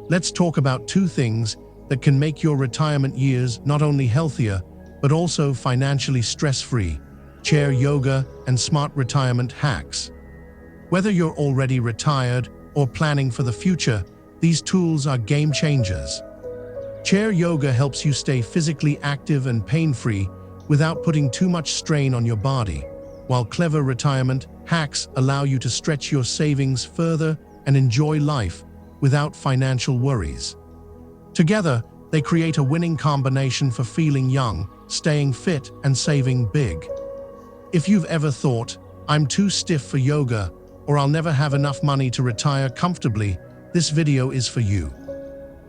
let's talk about two things that can make your retirement years not only healthier, but also financially stress-free: chair yoga and smart retirement hacks. Whether you're already retired or planning for the future, these tools are game changers. Chair yoga helps you stay physically active and pain-free without putting too much strain on your body, while clever retirement hacks allow you to stretch your savings further and enjoy life without financial worries. Together, they create a winning combination for feeling young, staying fit, and saving big. If you've ever thought, "I'm too stiff for yoga," or "I'll never have enough money to retire comfortably," this video is for you.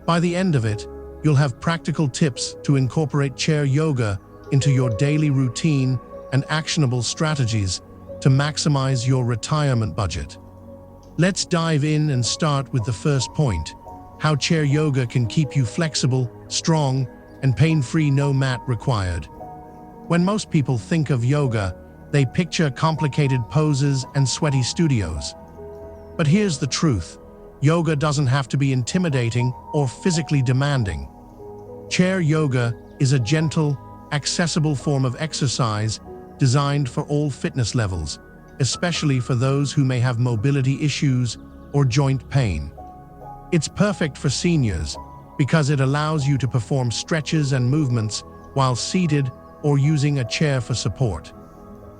By the end of it, you'll have practical tips to incorporate chair yoga into your daily routine and actionable strategies to maximize your retirement budget. Let's dive in and start with the first point: how chair yoga can keep you flexible, strong, and pain-free, no mat required. When most people think of yoga, they picture complicated poses and sweaty studios. But here's the truth: yoga doesn't have to be intimidating or physically demanding. Chair yoga is a gentle, accessible form of exercise designed for all fitness levels, especially for those who may have mobility issues or joint pain. It's perfect for seniors because it allows you to perform stretches and movements while seated or using a chair for support.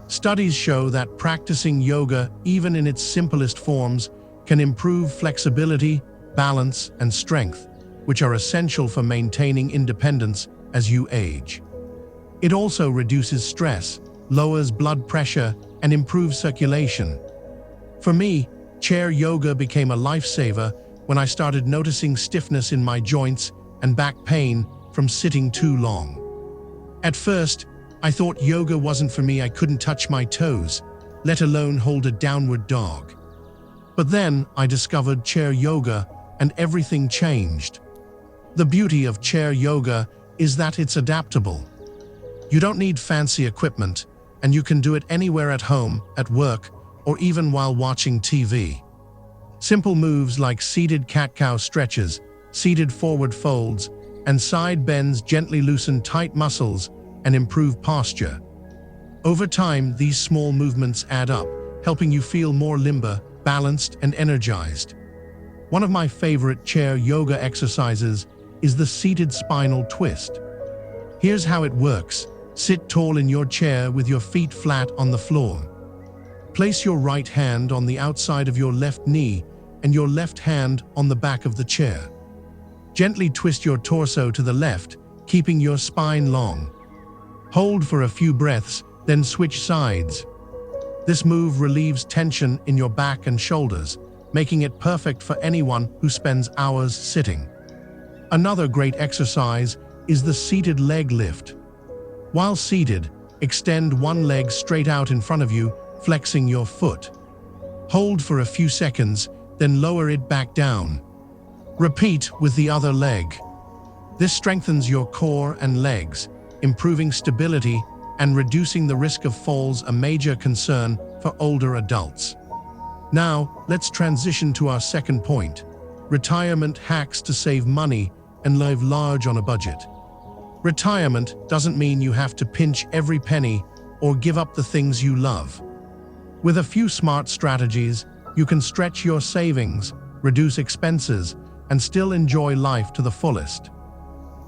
Studies show that practicing yoga, even in its simplest forms, can improve flexibility, balance, and strength, which are essential for maintaining independence as you age. It also reduces stress, lowers blood pressure, and improves circulation. For me, chair yoga became a lifesaver when I started noticing stiffness in my joints and back pain from sitting too long. At first, I thought yoga wasn't for me. I couldn't touch my toes, let alone hold a downward dog. But then I discovered chair yoga and everything changed. The beauty of chair yoga is that it's adaptable. You don't need fancy equipment, and you can do it anywhere at home, at work, or even while watching TV. Simple moves like seated cat-cow stretches, seated forward folds, and side bends gently loosen tight muscles and improve posture. Over time, these small movements add up, helping you feel more limber, balanced, and energized. One of my favorite chair yoga exercises is the seated spinal twist. Here's how it works. Sit tall in your chair with your feet flat on the floor. Place your right hand on the outside of your left knee and your left hand on the back of the chair. Gently twist your torso to the left, keeping your spine long. Hold for a few breaths, then switch sides. This move relieves tension in your back and shoulders, making it perfect for anyone who spends hours sitting. Another great exercise is the seated leg lift. While seated, extend one leg straight out in front of you, flexing your foot. Hold for a few seconds, then lower it back down. Repeat with the other leg. This strengthens your core and legs, improving stability and reducing the risk of falls, a major concern for older adults. Now, let's transition to our second point: retirement hacks to save money and live large on a budget. Retirement doesn't mean you have to pinch every penny or give up the things you love. With a few smart strategies, you can stretch your savings, reduce expenses, and still enjoy life to the fullest.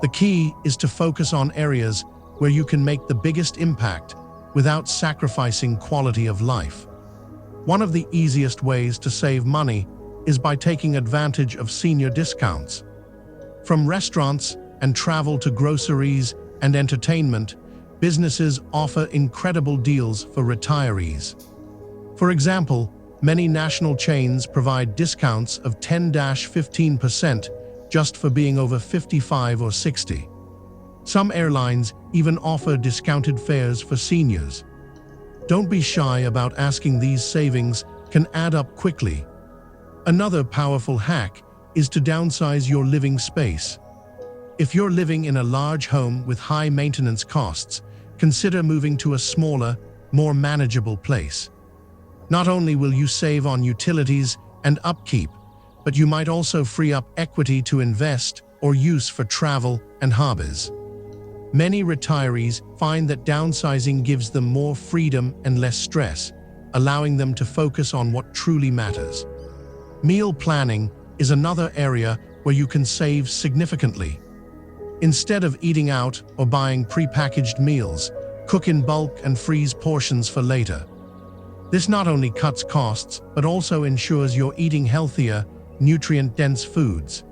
The key is to focus on areas where you can make the biggest impact without sacrificing quality of life. One of the easiest ways to save money is by taking advantage of senior discounts. From restaurants and travel to groceries and entertainment, businesses offer incredible deals for retirees. For example, many national chains provide discounts of 10–15% just for being over 55 or 60. Some airlines even offer discounted fares for seniors. Don't be shy about asking. These savings can add up quickly. Another powerful hack is to downsize your living space. If you're living in a large home with high maintenance costs, consider moving to a smaller, more manageable place. Not only will you save on utilities and upkeep, but you might also free up equity to invest or use for travel and hobbies. Many retirees find that downsizing gives them more freedom and less stress, allowing them to focus on what truly matters. Meal planning is another area where you can save significantly. Instead of eating out or buying pre-packaged meals, cook in bulk and freeze portions for later. This not only cuts costs, but also ensures you're eating healthier, nutrient-dense foods.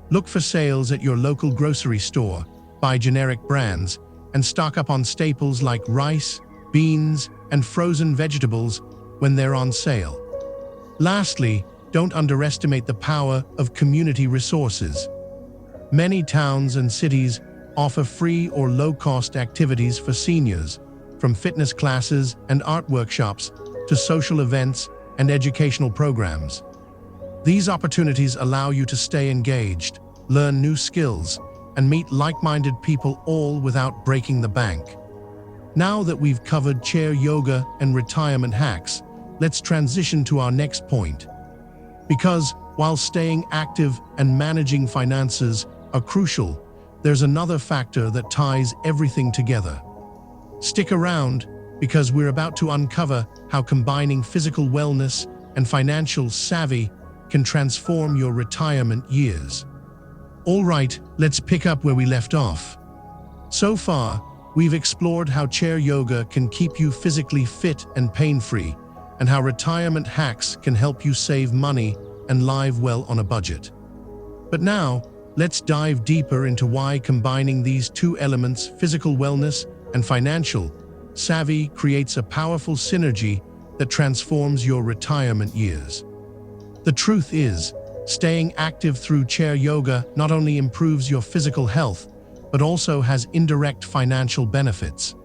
Look for sales at your local grocery store, buy generic brands, and stock up on staples like rice, beans, and frozen vegetables when they're on sale. Lastly, don't underestimate the power of community resources. Many towns and cities offer free or low-cost activities for seniors, from fitness classes and art workshops to social events and educational programs. These opportunities allow you to stay engaged, learn new skills, and meet like-minded people, all without breaking the bank. Now that we've covered chair yoga and retirement hacks, let's transition to our next point. Because while staying active and managing finances are crucial, there's another factor that ties everything together. Stick around, because we're about to uncover how combining physical wellness and financial savvy can transform your retirement years. All right, let's pick up where we left off. So far, we've explored how chair yoga can keep you physically fit and pain-free, and how retirement hacks can help you save money and live well on a budget. But now, let's dive deeper into why combining these two elements, physical wellness and financial savvy, creates a powerful synergy that transforms your retirement years. The truth is, staying active through chair yoga not only improves your physical health, but also has indirect financial benefits.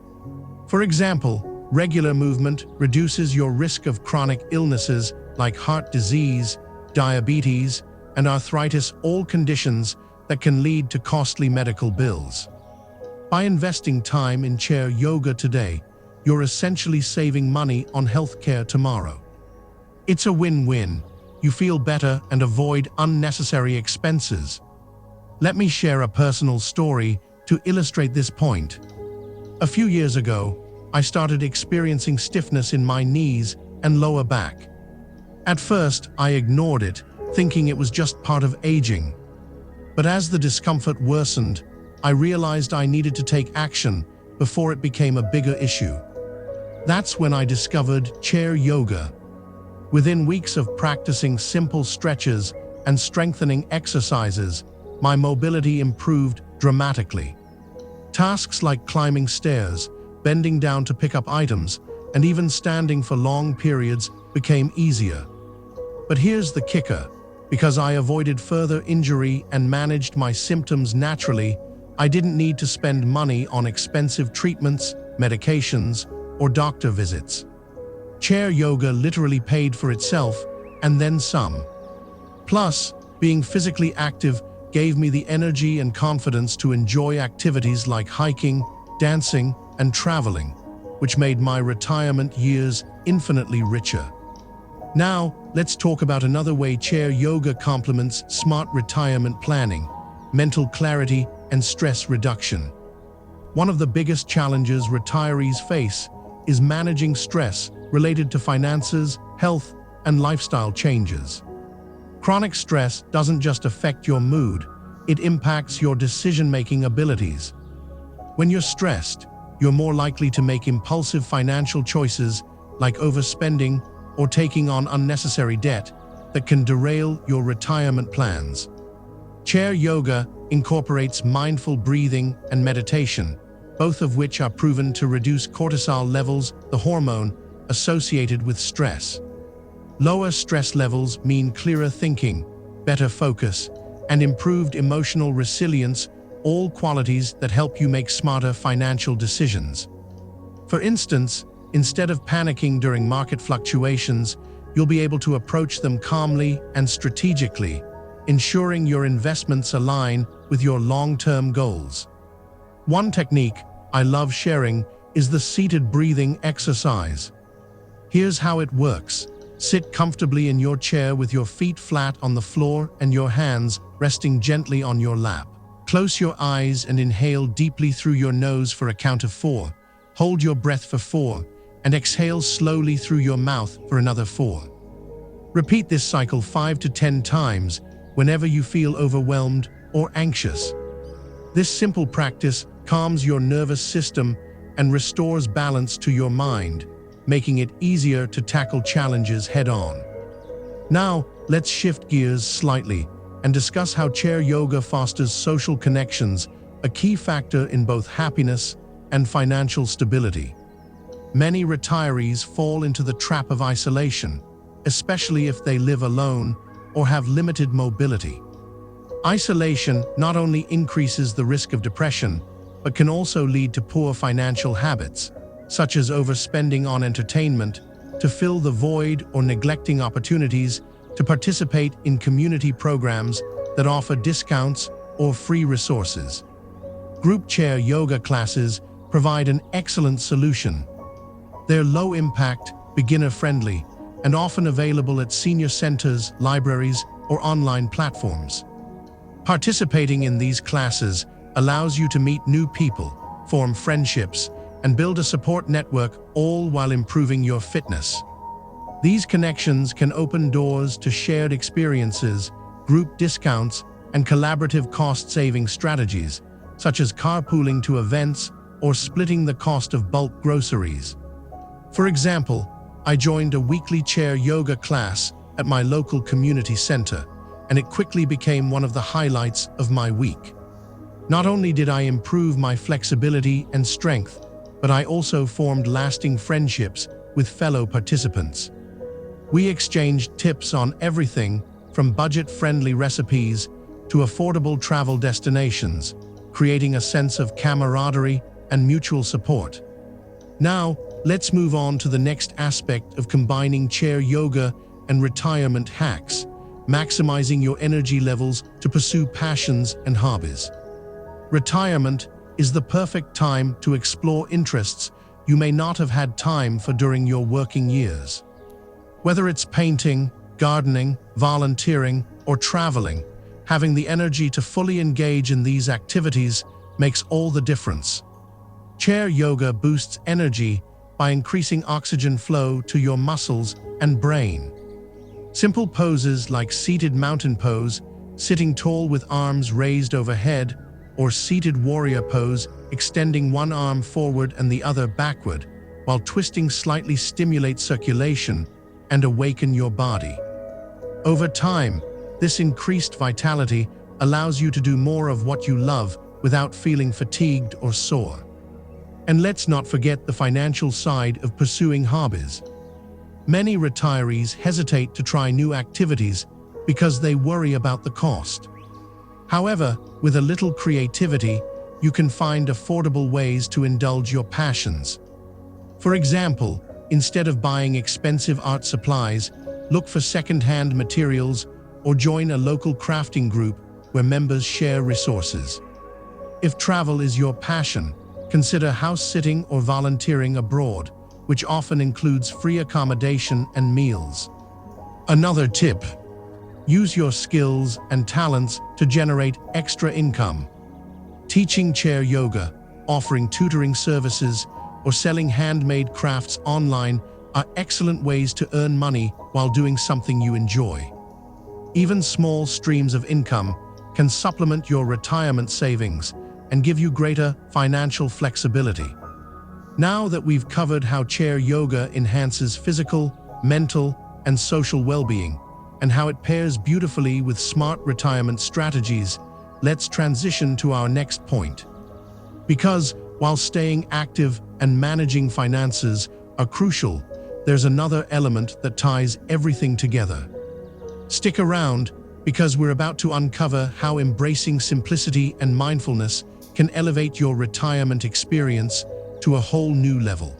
For example, regular movement reduces your risk of chronic illnesses like heart disease, diabetes, and arthritis, all conditions that can lead to costly medical bills. By investing time in chair yoga today, you're essentially saving money on healthcare tomorrow. It's a win-win. You feel better and avoid unnecessary expenses. Let me share a personal story to illustrate this point. A few years ago, I started experiencing stiffness in my knees and lower back. At first, I ignored it, thinking it was just part of aging. But as the discomfort worsened, I realized I needed to take action before it became a bigger issue. That's when I discovered chair yoga. Within weeks of practicing simple stretches and strengthening exercises, my mobility improved dramatically. Tasks like climbing stairs, bending down to pick up items, and even standing for long periods became easier. But here's the kicker. Because I avoided further injury and managed my symptoms naturally, I didn't need to spend money on expensive treatments, medications, or doctor visits. Chair yoga literally paid for itself, and then some. Plus, being physically active gave me the energy and confidence to enjoy activities like hiking, dancing, and traveling, which made my retirement years infinitely richer. Now, let's talk about another way chair yoga complements smart retirement planning: mental clarity and stress reduction. One of the biggest challenges retirees face is managing stress related to finances, health, and lifestyle changes. Chronic stress doesn't just affect your mood, it impacts your decision-making abilities. When you're stressed, you're more likely to make impulsive financial choices like overspending or taking on unnecessary debt that can derail your retirement plans. Chair yoga incorporates mindful breathing and meditation, both of which are proven to reduce cortisol levels, the hormone associated with stress. Lower stress levels mean clearer thinking, better focus, and improved emotional resilience, all qualities that help you make smarter financial decisions. For instance, instead of panicking during market fluctuations, you'll be able to approach them calmly and strategically, ensuring your investments align with your long-term goals. One technique I love sharing is the seated breathing exercise. Here's how it works. Sit comfortably in your chair with your feet flat on the floor and your hands resting gently on your lap. Close your eyes and inhale deeply through your nose for a count of 4. Hold your breath for 4 and exhale slowly through your mouth for another 4. Repeat this cycle 5 to 10 times whenever you feel overwhelmed or anxious. This simple practice calms your nervous system and restores balance to your mind, making it easier to tackle challenges head-on. Now, let's shift gears slightly and discuss how chair yoga fosters social connections, a key factor in both happiness and financial stability. Many retirees fall into the trap of isolation, especially if they live alone or have limited mobility. Isolation not only increases the risk of depression, but can also lead to poor financial habits, such as overspending on entertainment to fill the void or neglecting opportunities to participate in community programs that offer discounts or free resources. Group chair yoga classes provide an excellent solution. They're low-impact, beginner-friendly, and often available at senior centers, libraries, or online platforms. Participating in these classes allows you to meet new people, form friendships, and build a support network, all while improving your fitness. These connections can open doors to shared experiences, group discounts, and collaborative cost-saving strategies, such as carpooling to events or splitting the cost of bulk groceries. For example, I joined a weekly chair yoga class at my local community center, and it quickly became one of the highlights of my week. Not only did I improve my flexibility and strength, but I also formed lasting friendships with fellow participants. We exchanged tips on everything from budget-friendly recipes to affordable travel destinations, creating a sense of camaraderie and mutual support. Now, let's move on to the next aspect of combining chair yoga and retirement hacks, maximizing your energy levels to pursue passions and hobbies. Retirement is the perfect time to explore interests you may not have had time for during your working years. Whether it's painting, gardening, volunteering, or traveling, having the energy to fully engage in these activities makes all the difference. Chair yoga boosts energy by increasing oxygen flow to your muscles and brain. Simple poses like seated mountain pose, sitting tall with arms raised overhead, or seated warrior pose, extending one arm forward and the other backward, while twisting slightly stimulate circulation and awaken your body. Over time, this increased vitality allows you to do more of what you love without feeling fatigued or sore. And let's not forget the financial side of pursuing hobbies. Many retirees hesitate to try new activities because they worry about the cost. However, with a little creativity, you can find affordable ways to indulge your passions. For example, instead of buying expensive art supplies, look for second-hand materials or join a local crafting group where members share resources. If travel is your passion, consider house-sitting or volunteering abroad, which often includes free accommodation and meals. Another tip: use your skills and talents to generate extra income. Teaching chair yoga, offering tutoring services, or selling handmade crafts online are excellent ways to earn money while doing something you enjoy. Even small streams of income can supplement your retirement savings and give you greater financial flexibility. Now that we've covered how chair yoga enhances physical, mental, and social well-being, and how it pairs beautifully with smart retirement strategies, let's transition to our next point. Because while staying active and managing finances are crucial, there's another element that ties everything together. Stick around, because we're about to uncover how embracing simplicity and mindfulness can elevate your retirement experience to a whole new level.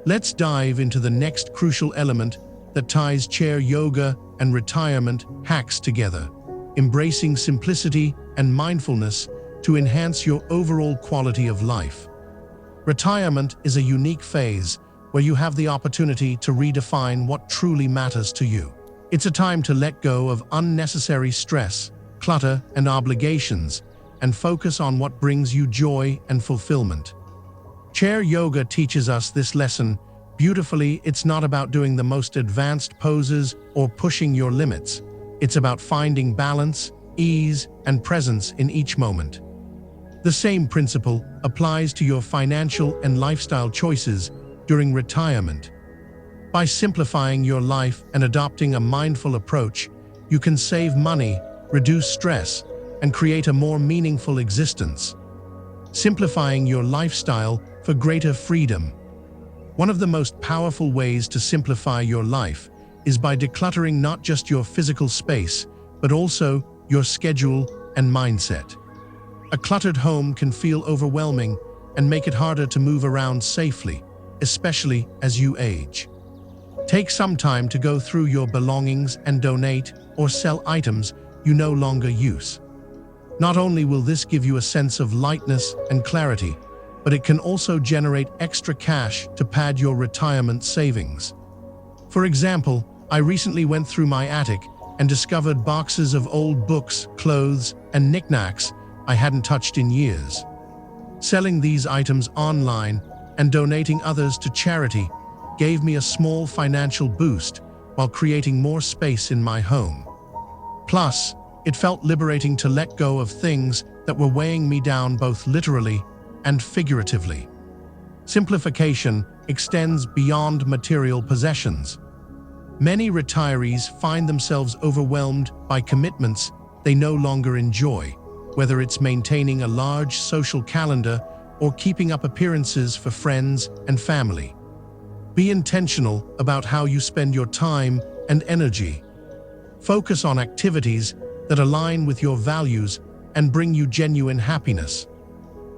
Let's dive into the next crucial element that ties chair yoga and retirement hacks together: embracing simplicity and mindfulness to enhance your overall quality of life. Retirement is a unique phase where you have the opportunity to redefine what truly matters to you. It's a time to let go of unnecessary stress, clutter, and obligations, and focus on what brings you joy and fulfillment. Chair yoga teaches us this lesson beautifully. It's not about doing the most advanced poses or pushing your limits. It's about finding balance, ease, and presence in each moment. The same principle applies to your financial and lifestyle choices during retirement. By simplifying your life and adopting a mindful approach, you can save money, reduce stress, and create a more meaningful existence. Simplifying your lifestyle for greater freedom. One of the most powerful ways to simplify your life is by decluttering not just your physical space, but also your schedule and mindset. A cluttered home can feel overwhelming and make it harder to move around safely, especially as you age. Take some time to go through your belongings and donate or sell items you no longer use. Not only will this give you a sense of lightness and clarity, but it can also generate extra cash to pad your retirement savings. For example, I recently went through my attic and discovered boxes of old books, clothes, and knickknacks I hadn't touched in years. Selling these items online and donating others to charity gave me a small financial boost while creating more space in my home. Plus, it felt liberating to let go of things that were weighing me down both literally and figuratively. Simplification extends beyond material possessions. Many retirees find themselves overwhelmed by commitments they no longer enjoy, whether it's maintaining a large social calendar or keeping up appearances for friends and family. Be intentional about how you spend your time and energy. Focus on activities that align with your values and bring you genuine happiness.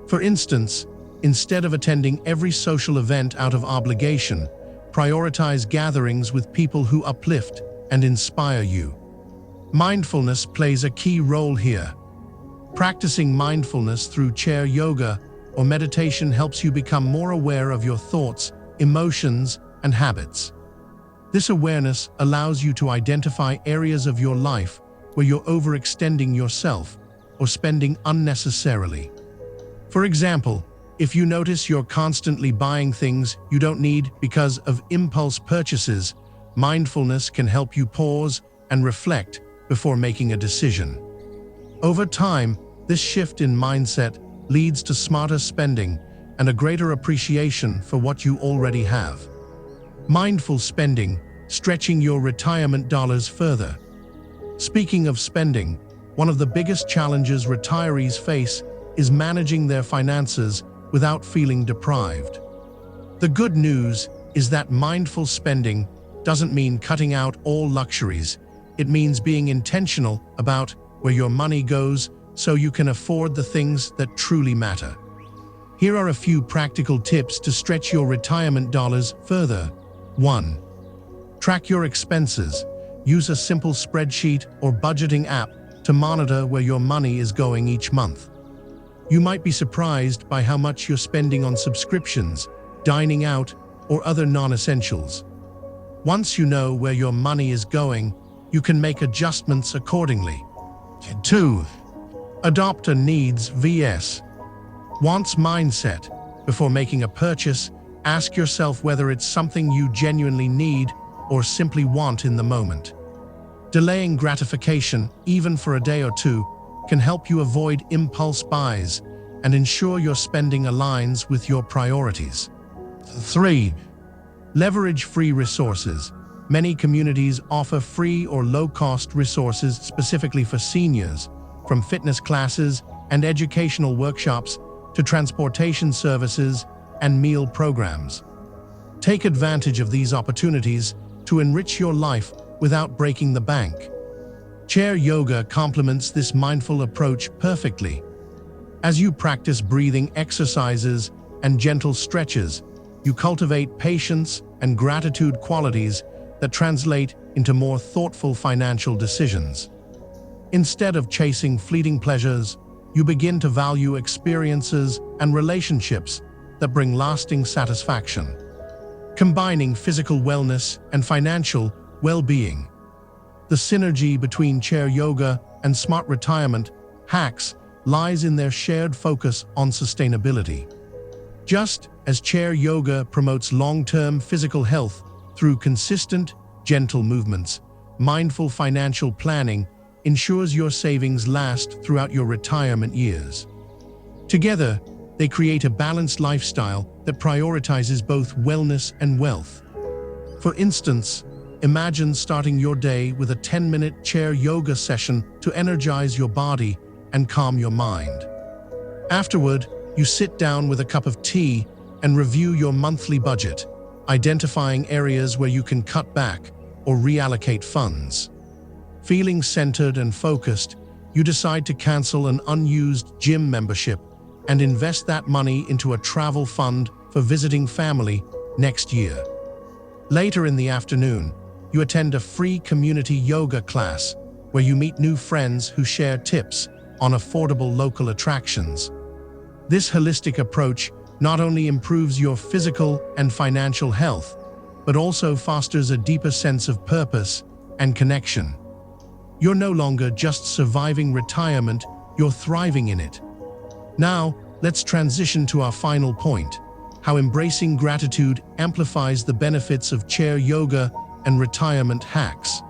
For instance, instead of attending every social event out of obligation, prioritize gatherings with people who uplift and inspire you. Mindfulness plays a key role here. Practicing mindfulness through chair yoga or meditation helps you become more aware of your thoughts, emotions, and habits. This awareness allows you to identify areas of your life where you're overextending yourself or spending unnecessarily. For example, if you notice you're constantly buying things you don't need because of impulse purchases, mindfulness can help you pause and reflect before making a decision. Over time, this shift in mindset leads to smarter spending and a greater appreciation for what you already have. Mindful spending, stretching your retirement dollars further. Speaking of spending, one of the biggest challenges retirees face is managing their finances without feeling deprived. The good news is that mindful spending doesn't mean cutting out all luxuries. It means being intentional about where your money goes so you can afford the things that truly matter. Here are a few practical tips to stretch your retirement dollars further. 1. Track your expenses. Use a simple spreadsheet or budgeting app to monitor where your money is going each month. You might be surprised by how much you're spending on subscriptions, dining out, or other non-essentials. Once you know where your money is going, you can make adjustments accordingly. 2. Adopt a needs vs. wants mindset. Before making a purchase, ask yourself whether it's something you genuinely need or simply want in the moment. Delaying gratification, even for a day or two, can help you avoid impulse buys and ensure your spending aligns with your priorities. 3. Leverage free resources. Many communities offer free or low-cost resources specifically for seniors, from fitness classes and educational workshops to transportation services and meal programs. Take advantage of these opportunities to enrich your life without breaking the bank. Chair yoga complements this mindful approach perfectly. As you practice breathing exercises and gentle stretches, you cultivate patience and gratitude qualities that translate into more thoughtful financial decisions. Instead of chasing fleeting pleasures, you begin to value experiences and relationships that bring lasting satisfaction. combining physical wellness and financial well-being. The synergy between chair yoga and smart retirement hacks lies in their shared focus on sustainability. Just as chair yoga promotes long-term physical health through consistent, gentle movements, mindful financial planning ensures your savings last throughout your retirement years. Together, they create a balanced lifestyle that prioritizes both wellness and wealth. For instance, imagine starting your day with a 10-minute chair yoga session to energize your body and calm your mind. Afterward, you sit down with a cup of tea and review your monthly budget, identifying areas where you can cut back or reallocate funds. Feeling centered and focused, you decide to cancel an unused gym membership and invest that money into a travel fund for visiting family next year. Later in the afternoon, you attend a free community yoga class where you meet new friends who share tips on affordable local attractions. This holistic approach not only improves your physical and financial health, but also fosters a deeper sense of purpose and connection. You're no longer just surviving retirement, you're thriving in it. Now, let's transition to our final point: how embracing gratitude amplifies the benefits of chair yoga and retirement hacks.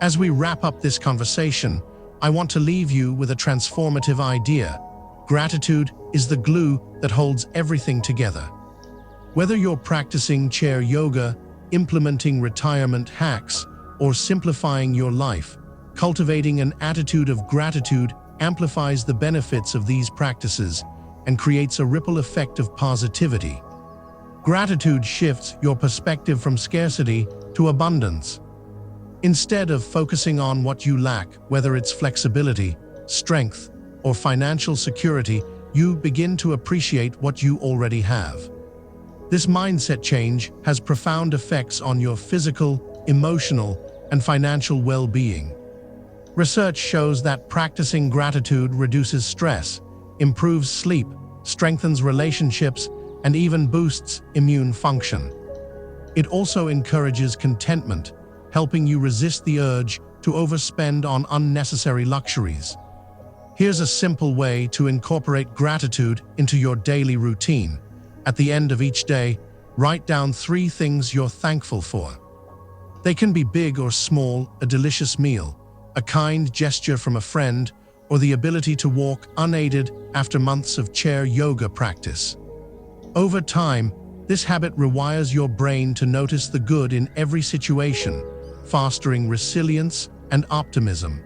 As we wrap up this conversation, I want to leave you with a transformative idea. Gratitude is the glue that holds everything together. Whether you're practicing chair yoga, implementing retirement hacks, or simplifying your life, cultivating an attitude of gratitude amplifies the benefits of these practices and creates a ripple effect of positivity. Gratitude shifts your perspective from scarcity to abundance. Instead of focusing on what you lack, whether it's flexibility, strength, or financial security, you begin to appreciate what you already have. This mindset change has profound effects on your physical, emotional, and financial well-being. Research shows that practicing gratitude reduces stress, improves sleep, strengthens relationships, and even boosts immune function. It also encourages contentment, helping you resist the urge to overspend on unnecessary luxuries. Here's a simple way to incorporate gratitude into your daily routine. At the end of each day, write down 3 things you're thankful for. They can be big or small: a delicious meal, a kind gesture from a friend, or the ability to walk unaided after months of chair yoga practice. Over time, this habit rewires your brain to notice the good in every situation, fostering resilience and optimism.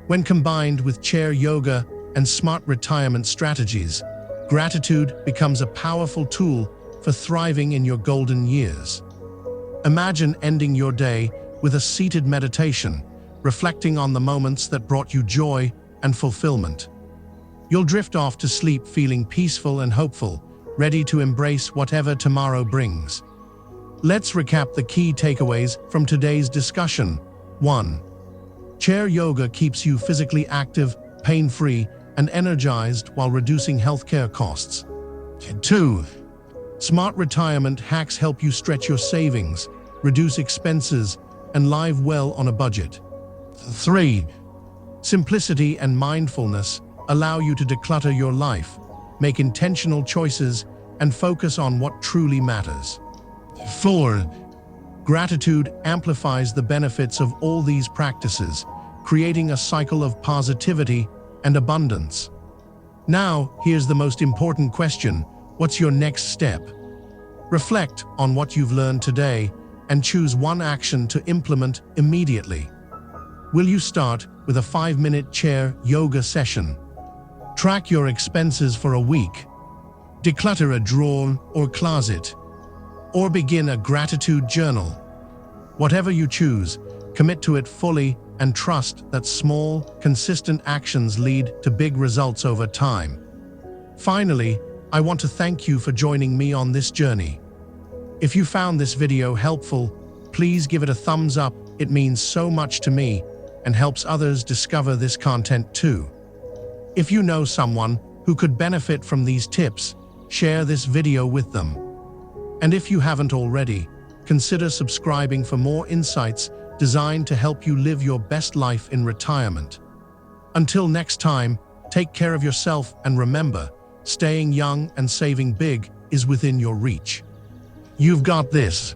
When combined with chair yoga and smart retirement strategies, gratitude becomes a powerful tool for thriving in your golden years. Imagine ending your day with a seated meditation, reflecting on the moments that brought you joy and fulfillment. You'll drift off to sleep feeling peaceful and hopeful, ready to embrace whatever tomorrow brings. Let's recap the key takeaways from today's discussion. 1. Chair yoga keeps you physically active, pain-free, and energized while reducing healthcare costs. 2. Smart retirement hacks help you stretch your savings, reduce expenses, and live well on a budget. 3. Simplicity and mindfulness allow you to declutter your life, make intentional choices, and focus on what truly matters. 4. Gratitude amplifies the benefits of all these practices, creating a cycle of positivity and abundance. Now, here's the most important question: what's your next step? Reflect on what you've learned today and choose one action to implement immediately. Will you start with a 5-minute chair yoga session? Track your expenses for a week? Declutter a drawer or closet? Or begin a gratitude journal? Whatever you choose, commit to it fully and trust that small, consistent actions lead to big results over time. Finally, I want to thank you for joining me on this journey. If you found this video helpful, please give it a thumbs up. It means so much to me and helps others discover this content too. If you know someone who could benefit from these tips, share this video with them. And if you haven't already, consider subscribing for more insights designed to help you live your best life in retirement. Until next time, take care of yourself and remember, staying young and saving big is within your reach. You've got this.